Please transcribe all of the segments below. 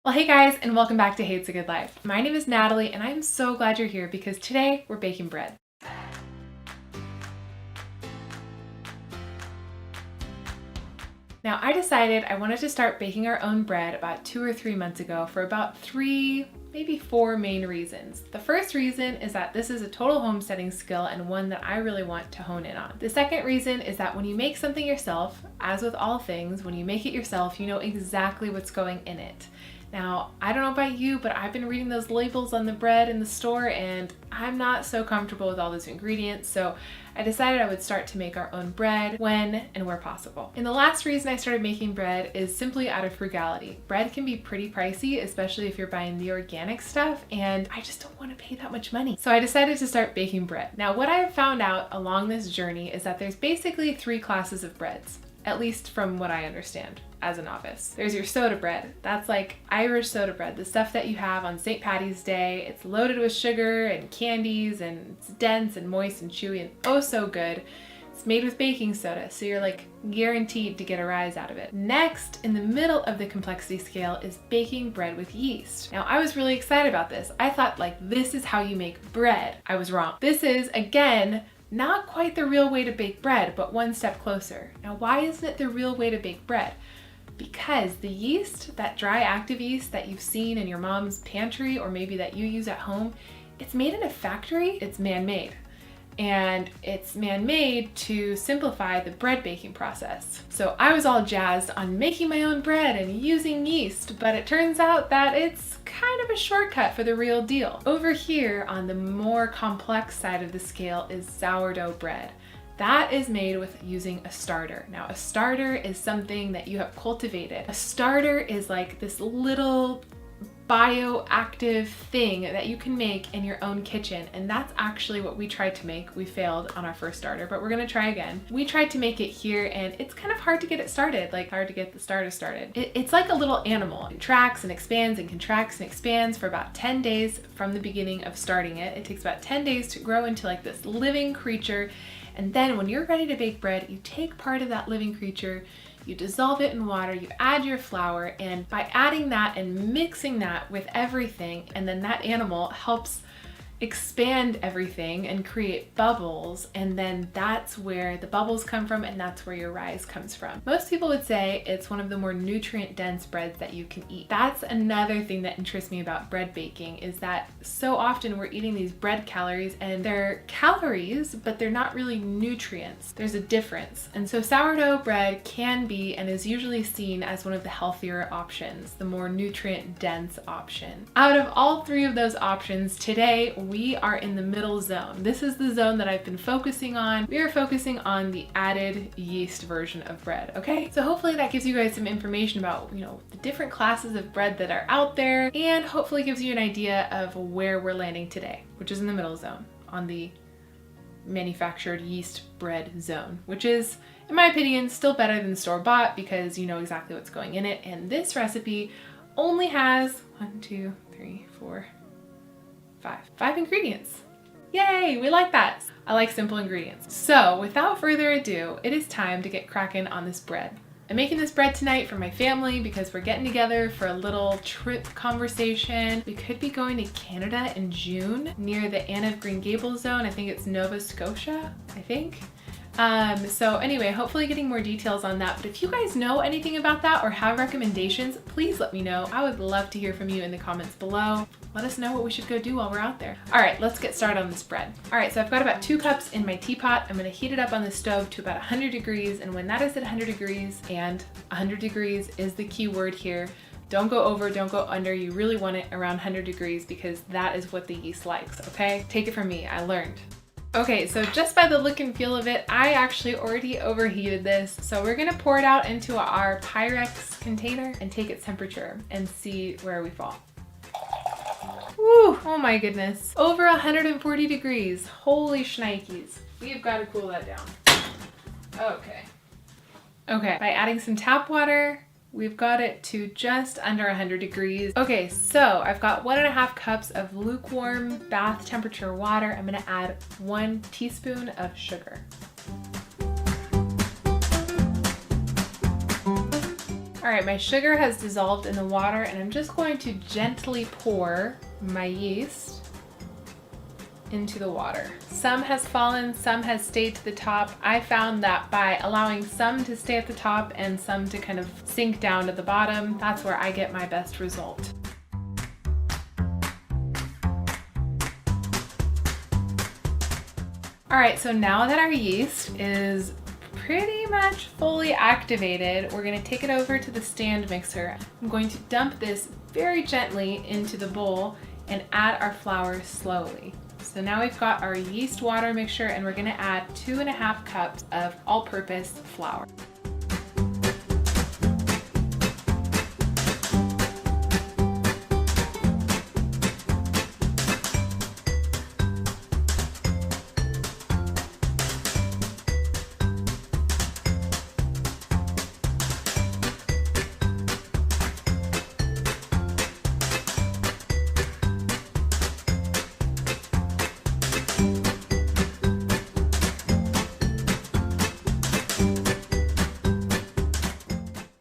Well, hey guys, and welcome back to Hey It's a Good Life. My name is Natalie, and I'm so glad you're here because today we're baking bread. Now, I decided I wanted to start baking our own bread about 2 or 3 months ago for about 3, maybe 4 main reasons. The first reason is that this is a total homesteading skill and one that I really want to hone in on. The second reason is that when you make something yourself, as with all things, when you make it yourself, you know exactly what's going in it. Now, I don't know about you, but I've been reading those labels on the bread in the store and I'm not so comfortable with all those ingredients, so I decided I would start to make our own bread when and where possible. And the last reason I started making bread is simply out of frugality. Bread can be pretty pricey, especially if you're buying the organic stuff, and I just don't want to pay that much money. So I decided to start baking bread. Now, what I've found out along this journey is that there's basically 3 classes of breads, at least from what I understand as a novice. There's your soda bread. That's like Irish soda bread, the stuff that you have on St. Patty's Day. It's loaded with sugar and candies and it's dense and moist and chewy and oh so good. It's made with baking soda, so you're like guaranteed to get a rise out of it. Next, in the middle of the complexity scale is baking bread with yeast. Now, I was really excited about this. I thought like this is how you make bread. I was wrong. This is, again, not quite the real way to bake bread, but one step closer. Now, why isn't it the real way to bake bread? Because the yeast, that dry active yeast that you've seen in your mom's pantry or maybe that you use at home, it's made in a factory, it's man-made. And it's man-made to simplify the bread baking process. So I was all jazzed on making my own bread and using yeast, but it turns out that it's kind of a shortcut for the real deal. Over here on the more complex side of the scale is sourdough bread. That is made with using a starter. Now, a starter is something that you have cultivated. A starter is like this little bioactive thing that you can make in your own kitchen, and that's actually what we tried to make. We failed on our first starter, but we're gonna try again. We tried to make it here and it's kind of hard to get it started, like hard to get the starter started. It's like a little animal. It contracts and expands and contracts and expands for about 10 days from the beginning of starting it. It takes about 10 days to grow into like this living creature. And then when you're ready to bake bread, you take part of that living creature, you dissolve it in water, you add your flour, and by adding that and mixing that with everything, and then that animal helps expand everything and create bubbles, and then that's where the bubbles come from and that's where your rise comes from. Most people would say it's one of the more nutrient dense breads that you can eat. That's another thing that interests me about bread baking, is that so often we're eating these bread calories and they're calories, but they're not really nutrients. There's a difference. And so sourdough bread can be and is usually seen as one of the healthier options, the more nutrient dense option. Out of all 3 of those options, today we are in the middle zone. This is the zone that I've been focusing on. We are focusing on the added yeast version of bread, okay? So hopefully that gives you guys some information about, the different classes of bread that are out there, and hopefully gives you an idea of where we're landing today, which is in the middle zone, on the manufactured yeast bread zone, which is, in my opinion, still better than store-bought because you know exactly what's going in it. And this recipe only has 5 ingredients. Yay, we like that. I like simple ingredients. So without further ado, it is time to get cracking on this bread. I'm making this bread tonight for my family because we're getting together for a little trip conversation. We could be going to Canada in June near the Anne of Green Gables zone. I think it's Nova Scotia, I think. So anyway, hopefully getting more details on that. But if you guys know anything about that or have recommendations, please let me know. I would love to hear from you in the comments below. Let us know what we should go do while we're out there. All right, let's get started on this bread. All right, so I've got about 2 cups in my teapot. I'm gonna heat it up on the stove to about 100 degrees. And when that is at 100 degrees, and 100 degrees is the key word here, don't go over, don't go under. You really want it around 100 degrees because that is what the yeast likes, okay? Take it from me, I learned. Okay, so just by the look and feel of it, I actually already overheated this. So we're gonna pour it out into our Pyrex container and take its temperature and see where we fall. Woo, oh my goodness. Over 140 degrees, holy shnikes. We've gotta cool that down. Okay. Okay, by adding some tap water, we've got it to just under 100 degrees. Okay, so I've got 1.5 cups of lukewarm bath temperature water. I'm gonna add 1 teaspoon of sugar. All right, my sugar has dissolved in the water and I'm just going to gently pour my yeast into the water. Some has fallen, some has stayed to the top. I found that by allowing some to stay at the top and some to kind of sink down to the bottom, that's where I get my best result. All right, so now that our yeast is pretty much fully activated, we're gonna take it over to the stand mixer. I'm going to dump this very gently into the bowl and add our flour slowly. So now we've got our yeast water mixture and we're gonna add 2.5 cups of all-purpose flour.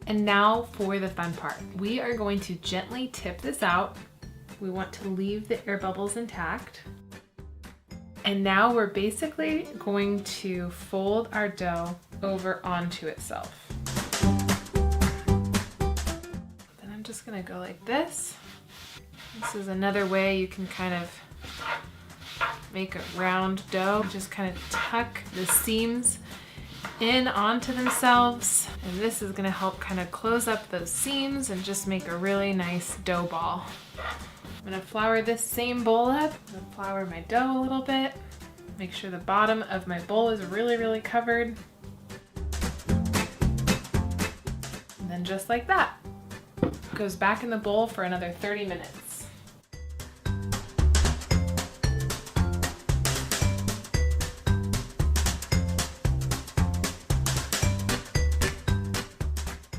And now for the fun part. We are going to gently tip this out. We want to leave the air bubbles intact. And now we're basically going to fold our dough over onto itself. Then I'm just gonna go like this. This is another way you can kind of make a round dough. Just kind of tuck the seams in onto themselves, and this is going to help kind of close up those seams and just make a really nice dough ball. I'm going to flour this same bowl up. I'm going to flour my dough a little bit. Make sure the bottom of my bowl is really covered. And then just like that, it goes back in the bowl for another 30 minutes.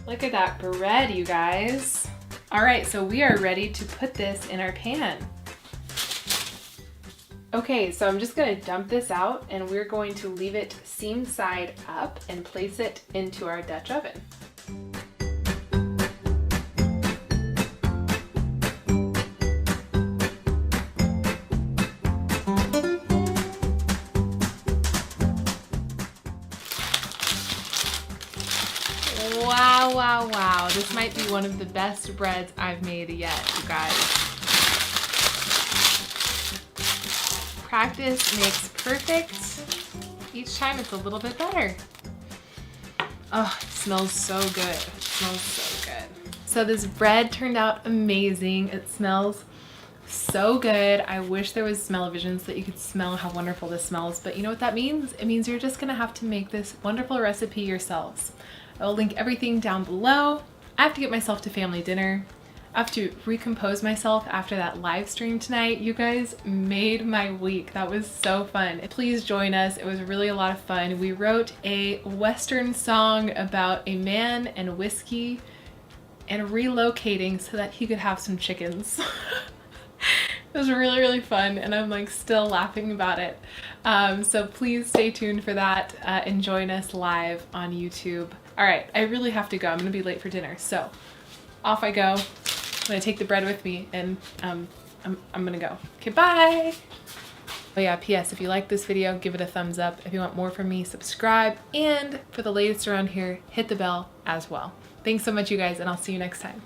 Look at that bread, you guys. All right, so we are ready to put this in our pan. Okay, so I'm just gonna dump this out and we're going to leave it seam side up and place it into our Dutch oven. Wow. This might be one of the best breads I've made yet, you guys. Practice makes perfect. Each time it's a little bit better. Oh, it smells so good. It smells so good. So this bread turned out amazing. It smells so good. I wish there was smell-o-vision so that you could smell how wonderful this smells, but you know what that means? It means you're just gonna have to make this wonderful recipe yourselves. I'll link everything down below. I have to get myself to family dinner. I have to recompose myself after that live stream tonight. You guys made my week. That was so fun. Please join us. It was really a lot of fun. We wrote a Western song about a man and whiskey and relocating so that he could have some chickens. It was really fun and I'm like still laughing about it. So please stay tuned for that and join us live on YouTube. All right, I really have to go. I'm gonna be late for dinner. So off I go. I'm gonna take the bread with me and I'm gonna go. Okay, bye. Oh yeah, PS, if you like this video, give it a thumbs up. If you want more from me, subscribe. And for the latest around here, hit the bell as well. Thanks so much, you guys, and I'll see you next time.